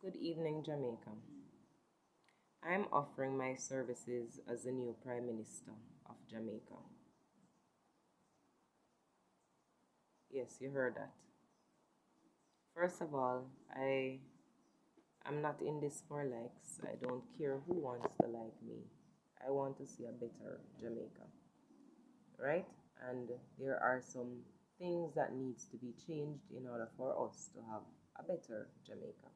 Good evening, Jamaica. I am offering my services as the new Prime Minister of Jamaica. Yes, you heard that. First of all, I am not in this for likes. I don't care who wants to like me. I want to see a better Jamaica, right? And there are some things that needs to be changed in order for us to have a better Jamaica.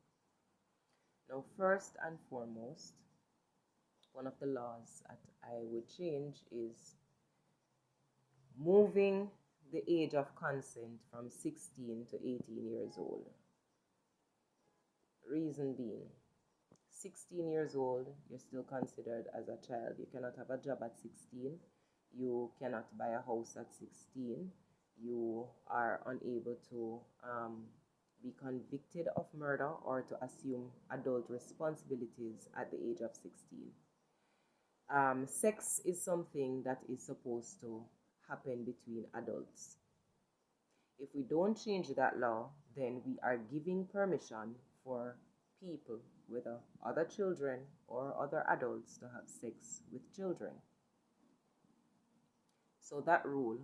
Now, first and foremost, one of the laws that I would change is moving the age of consent from 16 to 18 years old. Reason being, 16 years old, you're still considered as a child. You cannot have a job at 16. You cannot buy a house at 16. You are unable to be convicted of murder or to assume adult responsibilities at the age of 16. Sex is something that is supposed to happen between adults. If we don't change that law, then we are giving permission for people, whether other children or other adults, to have sex with children. So that rule,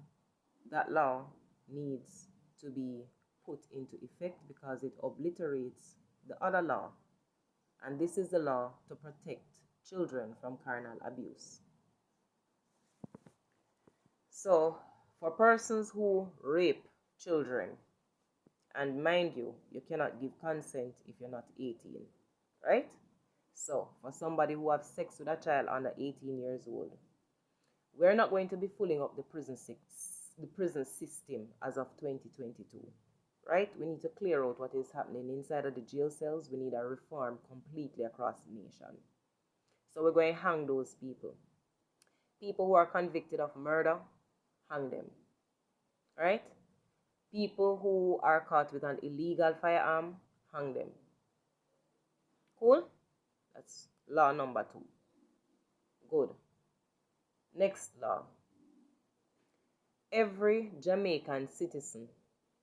that law needs to be put into effect because it obliterates the other law. And this is the law to protect children from carnal abuse. So, for persons who rape children, and mind you, you cannot give consent if you're not 18, right? So, for somebody who have sex with a child under 18 years old, we're not going to be filling up the prison system as of 2022, right? We need to clear out what is happening inside of the jail cells. We need a reform completely across the nation. So we're going to hang those people. People who are convicted of murder, hang them, right? People who are caught with an illegal firearm, hang them. Cool? That's law number 2. Good. Next law. Every Jamaican citizen,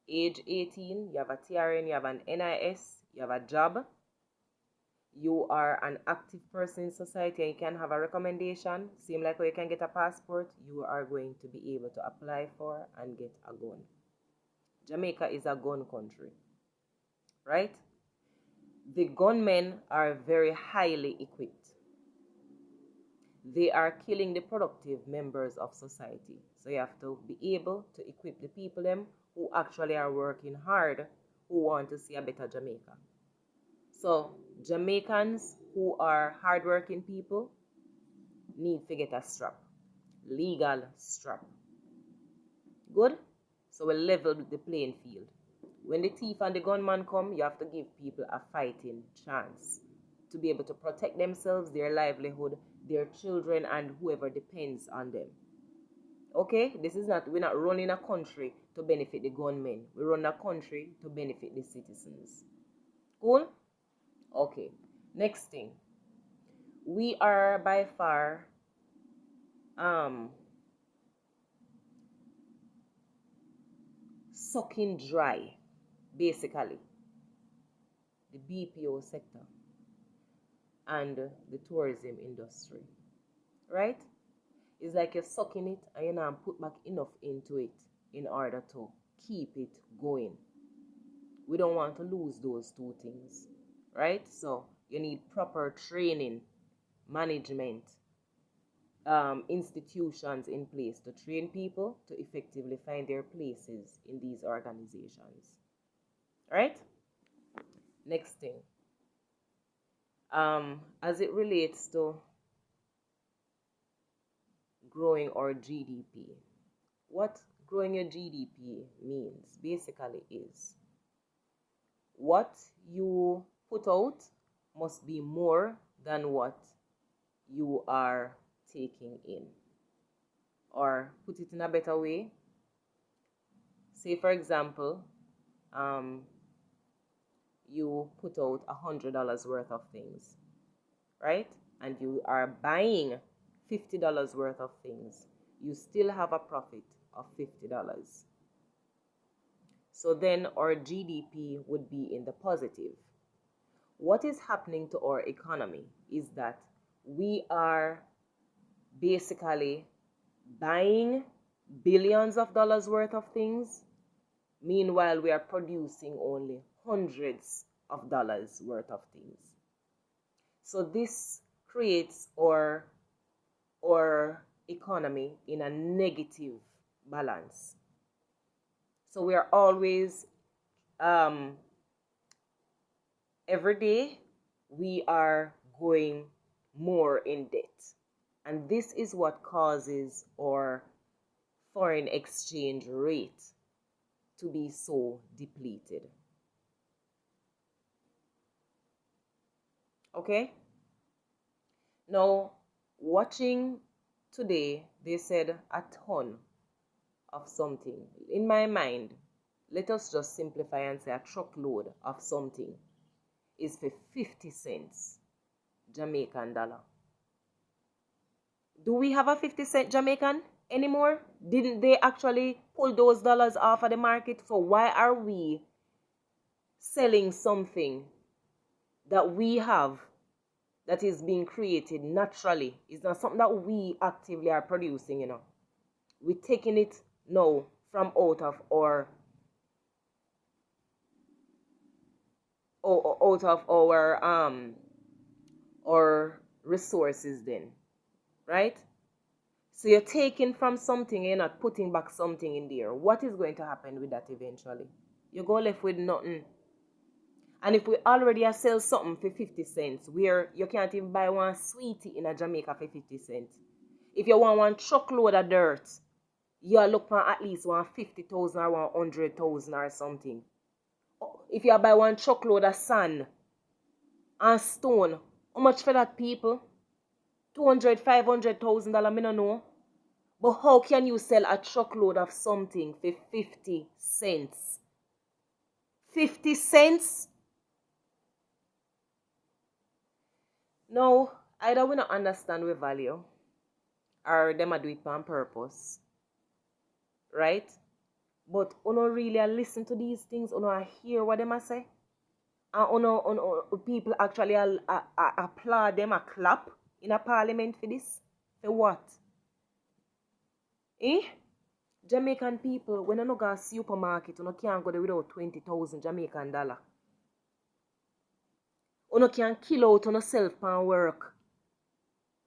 age 18, you have a TRN, you have an NIS, you have a job, you are an active person in society and you can have a recommendation, same like how you can get a passport, you are going to be able to apply for and get a gun. Jamaica is a gun country, right? The gunmen are very highly equipped. They are killing the productive members of society. So you have to be able to equip the people them who actually are working hard, who want to see a better Jamaica. So Jamaicans who are hardworking people need to get a strap, legal strap. Good? So we level the playing field. When the thief and the gunman come, you have to give people a fighting chance to be able to protect themselves, their livelihood, their children, and whoever depends on them. Okay? We're not running a country to benefit the gunmen. We run a country to benefit the citizens. Cool? Okay. Next thing. We are by far sucking dry, basically, the BPO sector and the tourism industry, right? It's like you're sucking it and you know put back enough into it in order to keep it going. We don't want to lose those two things, right? So you need proper training, management, institutions in place to train people to effectively find their places in these organizations, right? Next thing, as it relates to growing our GDP, what growing your GDP means basically is what you put out must be more than what you are taking in. Or put it in a better way, say for example, you put out $100 worth of things, right? And you are buying $50 worth of things. You still have a profit of $50. So then our GDP would be in the positive. what is happening to our economy is that we are basically buying billions of dollars worth of things. Meanwhile, we are producing only hundreds of dollars worth of things. So this creates our economy in a negative balance. So we are always, every day, we are going more in debt. And this is what causes our foreign exchange rate to be so depleted. Okay? Now, watching today, they said a ton of something. In my mind, let us just simplify and say a truckload of something is for 50 cents Jamaican dollar. Do we have a 50-cent Jamaican anymore? Didn't they actually pull those dollars off of the market? So why are we selling something that we have that is being created naturally? It's not something that we actively are producing, We're taking it now from out of our resources then, right? So you're taking from something, you're not putting back something in there. What is going to happen with that eventually? You go left with nothing. And if we already sell something for 50 cents, where you can't even buy one sweetie in a Jamaica for 50 cents. If you want one truckload of dirt, you look for at least 150,000 or 100,000 or something. If you buy one truckload of sand and stone, how much for that, people? $200,000, $500,000, I don't know. But how can you sell a truckload of something for 50 cents? 50 cents? No, either we not understand we value, or them a do it on purpose, right? But you don't really listen to these things, you don't hear what them a say, and people actually applaud them, a clap in a parliament for this. For what? Eh? Jamaican people, when you no go to supermarket, you can't go there without 20,000 Jamaican dollar. You can kill out on yourself and work.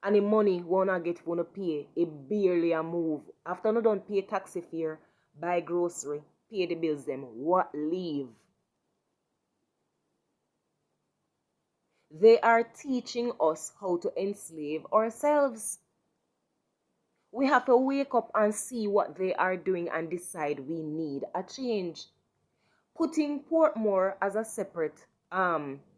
And the money wanna get for no pay, it barely a move. After you don't pay taxi fare, buy grocery, pay the bills them, what leave? They are teaching us how to enslave ourselves. We have to wake up and see what they are doing and decide we need a change. Putting Portmore as a separate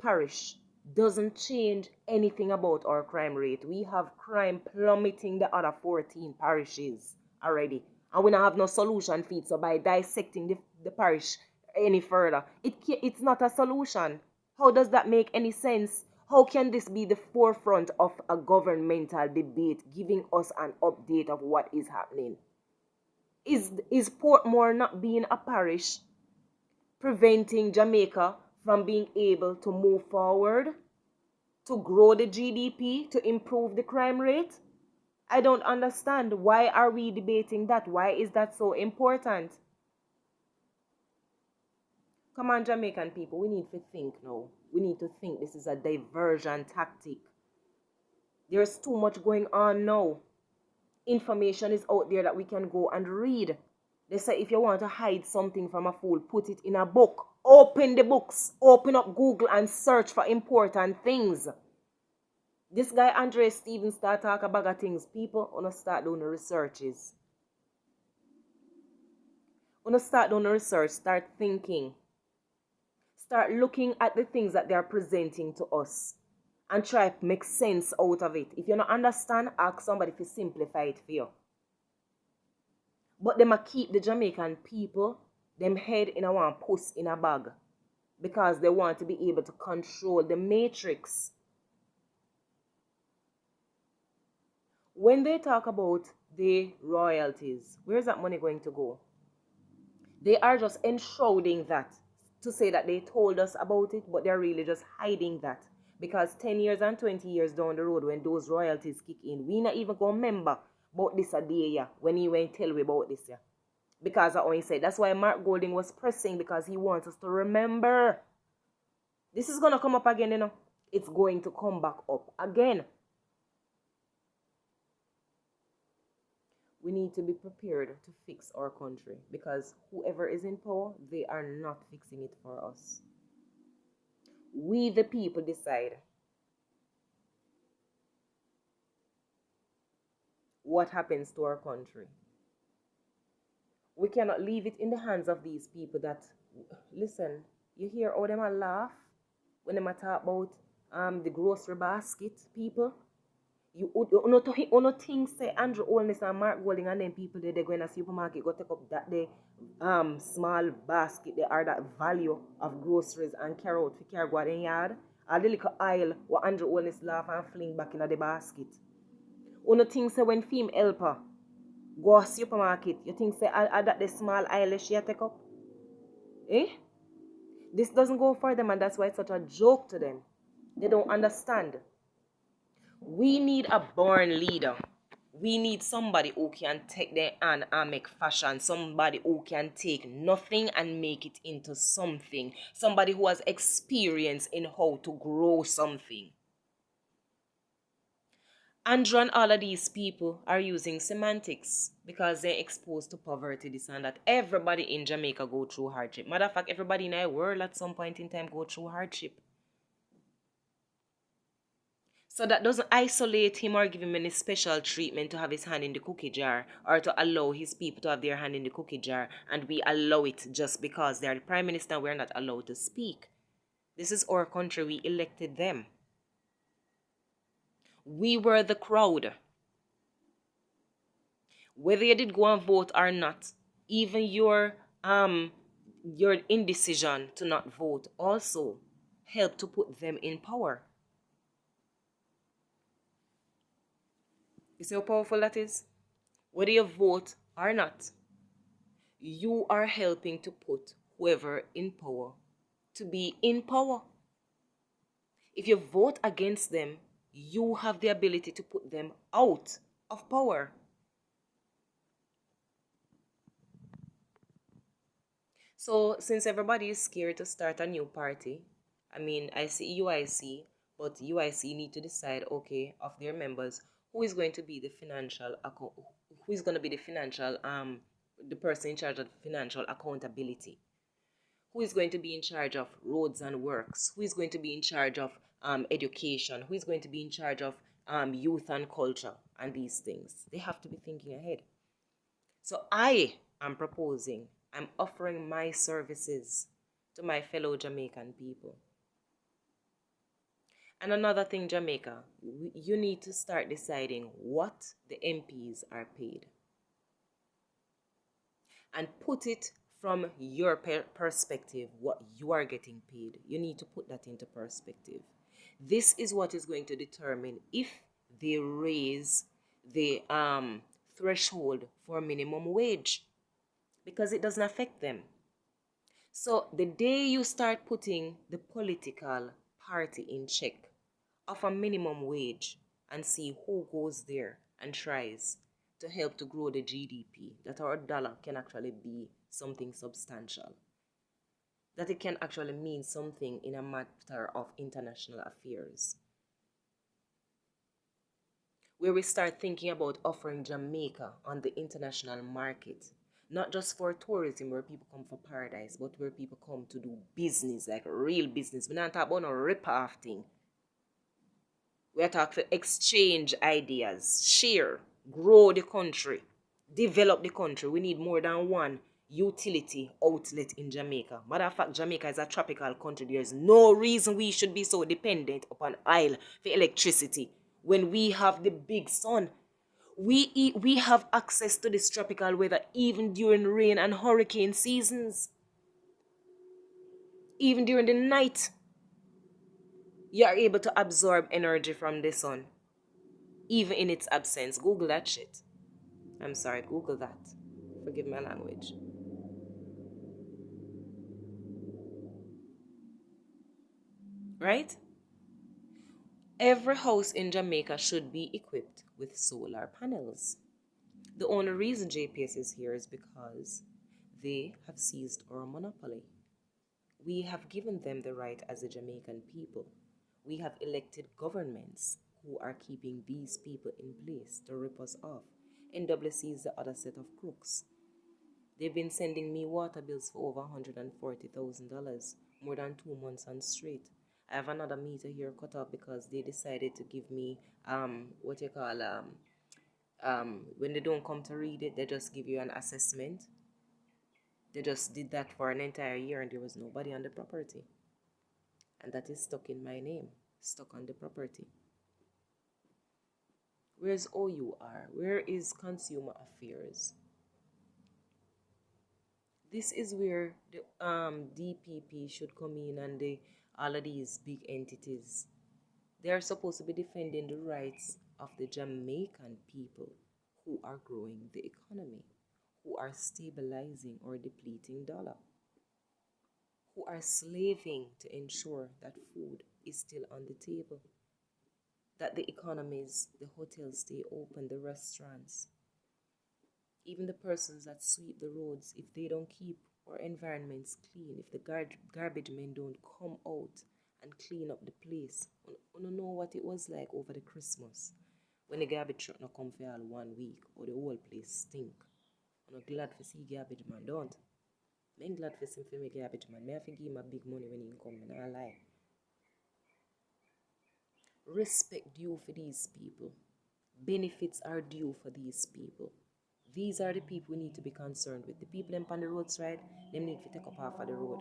parish doesn't change anything about our crime rate. We have crime plummeting the other 14 parishes already. And we don't have no solution for it. So by dissecting the parish any further, it's not a solution. How does that make any sense? How can this be the forefront of a governmental debate, giving us an update of what is happening? Is Portmore not being a parish preventing Jamaica from being able to move forward, to grow the GDP, to improve the crime rate? I don't understand. Why are we debating that? Why is that so important? Come on, Jamaican people, we need to think now. We need to think this is a diversion tactic. There's too much going on now. Information is out there that we can go and read. They say if you want to hide something from a fool, put it in a book. Open the books. Open up Google and search for important things. This guy, Andre Stevens, start talk about things. People wanna start doing the researches. Wanna start doing the research, start thinking. Start looking at the things that they are presenting to us and try to make sense out of it. If you don't understand, ask somebody to simplify it for you. But them a keep the Jamaican people, them head in a one puss in a bag, because they want to be able to control the matrix. When they talk about the royalties, where's that money going to go? They are just enshrouding that, to say that they told us about it, but they're really just hiding that. Because 10 years and 20 years down the road, when those royalties kick in, we not even gonna remember about this a day, yeah, when he went tell we about this, yeah. Because of how he said. That's why Mark Golding was pressing, because he wants us to remember. This is gonna come up again, you know. It's going to come back up again. We need to be prepared to fix our country, because whoever is in power, they are not fixing it for us. We, the people, decide what happens to our country. We cannot leave it in the hands of these people that, listen, you hear how them a laugh when them a talk about the grocery basket people. You no think say Andrew Holness and Mark Golding and them people they go in a supermarket go take up that they small basket they are that value of groceries and carry out for carry go in yard. Or the little aisle what Andrew Holness laugh and fling back in the basket. You no think say when film helper go a supermarket, you think say that the small aisle she take up? Eh? This doesn't go for them, and that's why it's such a joke to them. They don't understand. We need a born leader. We need somebody who can take their hand and make fashion. Somebody who can take nothing and make it into something. Somebody who has experience in how to grow something. Andrew and all of these people are using semantics because they're exposed to poverty, this and that. Everybody in Jamaica go through hardship. Matter of fact, everybody in our world at some point in time go through hardship. So that doesn't isolate him or give him any special treatment to have his hand in the cookie jar or to allow his people to have their hand in the cookie jar and we allow it just because they're the prime minister and we're not allowed to speak. This is our country. We elected them. We were the crowd. Whether you did go and vote or not, even your indecision to not vote also helped to put them in power. You see how powerful that is? Whether you vote or not, you are helping to put whoever in power to be in power. If you vote against them, you have the ability to put them out of power. So since everybody is scared to start a new party, I mean, I see UIC, but UIC need to decide, okay, of their members, who is going to be the financial who is going to be the financial the person in charge of financial accountability, who is going to be in charge of roads and works, who is going to be in charge of education, who is going to be in charge of youth and culture and these things. They have to be thinking ahead. So I am proposing, I'm offering my services to my fellow Jamaican people. And another thing, Jamaica, you need to start deciding what the MPs are paid. And put it from your perspective, what you are getting paid. You need to put that into perspective. This is what is going to determine if they raise the threshold for minimum wage, because it doesn't affect them. So the day you start putting the political party in check of a minimum wage and see who goes there and tries to help to grow the GDP, that our dollar can actually be something substantial, that it can actually mean something in a matter of international affairs, where we start thinking about offering Jamaica on the international market, not just for tourism where people come for paradise, but where people come to do business, like real business. We're not talking about no rip-off thing. We are talking to exchange ideas, share, grow the country, develop the country. We need more than one utility outlet in Jamaica. Matter of fact, Jamaica is a tropical country. There's no reason we should be so dependent upon oil for electricity when we have the big sun. We have access to this tropical weather even during rain and hurricane seasons. Even during the night, you are able to absorb energy from the sun, even in its absence. Google that shit. I'm sorry, Google that. Forgive my language. right? Every house in Jamaica should be equipped with solar panels. The only reason JPS is here is because they have seized our monopoly. We have given them the right as the Jamaican people. We have elected governments who are keeping these people in place to rip us off. NWC is the other set of crooks. They've been sending me water bills for over $140,000, more than 2 months on straight. I have another meter here cut off because they decided to give me what you call when they don't come to read it, they just give you an assessment. They just did that for an entire year and there was nobody on the property. And that is stuck in my name, stuck on the property. Where's OUR? Where is Consumer Affairs? This is where the DPP should come in and all of these big entities. They are supposed to be defending the rights of the Jamaican people who are growing the economy, who are stabilizing or depleting dollar, who are slaving to ensure that food is still on the table, that the economies, the hotels stay open, the restaurants, even the persons that sweep the roads, if they don't keep our environments clean, if the garbage men don't come out and clean up the place. I don't know what it was like over the Christmas when the garbage truck not come for all 1 week or the whole place stink. I'm glad to see garbage man, don't. I'm glad to see him for me garbage man. I have to give him a big money when he come, and I lie. Respect due for these people. Benefits are due for these people. These are the people we need to be concerned with. The people them on the roadside, them need to take up half of the road.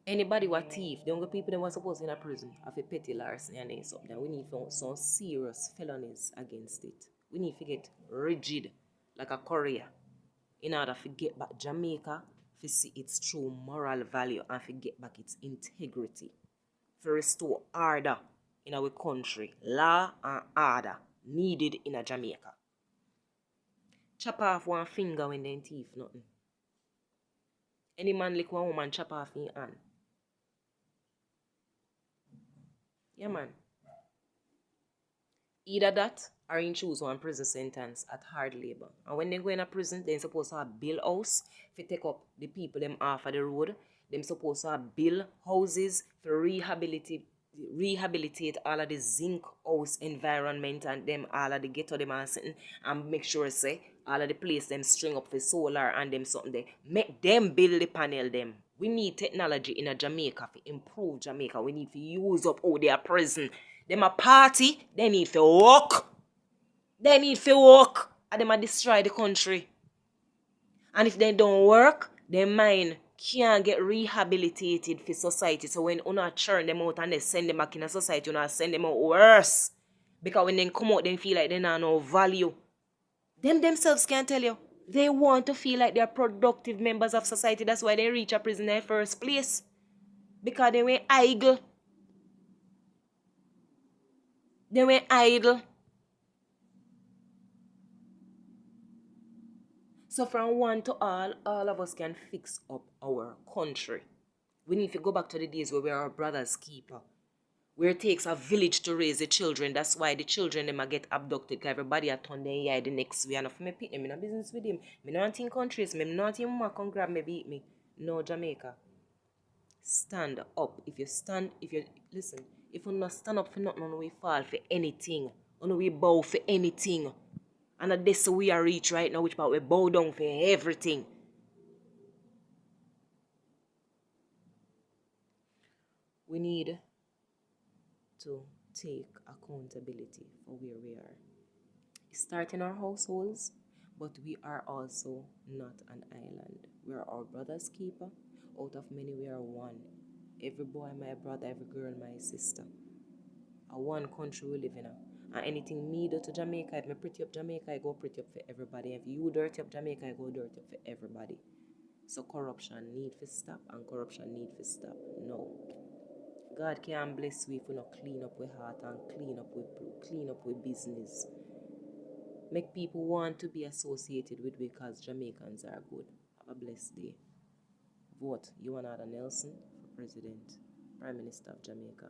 Anybody who a thief, the younger people them was supposed to in a prison of a petty larceny and something. We need some serious felonies against it. We need to get rigid like a Korea in order to get back Jamaica, to see its true moral value and to get back its integrity. To restore order in our country. Law and order needed in a Jamaica. Chop off one finger when they thief nothing. Any man lick one woman chop off his hand. Yeah, man. Either that or in choose one prison sentence at hard labor. And when they go in a prison, they're supposed to have build house to take up the people them off of the road. They're supposed to have build houses to rehabilitate all of the zinc house environment and them all of the ghetto them and sitting and make sure say all of the place them string up for solar and them something there. Make them build the panel them. We need technology in a Jamaica to improve Jamaica. We need to use up all their prison. Them a party, they need to work. They need to work. And them a destroy the country. And if they don't work, their mind can't get rehabilitated for society. So when you churn them out and they send them back in a society, you send them out worse. Because when they come out, they feel like they don't have no value. Them themselves can't tell you. They want to feel like they're productive members of society. That's why they reach a prison in the first place. Because they were idle. They were idle. So from one to all of us can fix up our country. We need to go back to the days where we are our brother's keeper. Where it takes a village to raise the children. That's why the children them get abducted. Because everybody a turn their eye the next way. And if me pick them, in a business with him. Me not in countries. Me not in mama come grab me, beat me. No, Jamaica. Stand up. If you listen, if you not stand up for nothing, we fall for anything. We bow for anything. And that's we are reach right now, which part we bow down for everything. We need to take accountability for where we are. Start in our households, but we are also not an island. We are our brother's keeper. Out of many, we are one. Every boy my brother, every girl my sister. A one country we live in. And anything me do to Jamaica, if me pretty up Jamaica, I go pretty up for everybody. If you dirty up Jamaica, I go dirty up for everybody. So corruption need to stop and corruption need to stop. No. God can't bless we if we not clean up with heart and clean up with business. Make people want to be associated with because Jamaicans are good. Have a blessed day. Vote you and Nelson for president. Prime Minister of Jamaica.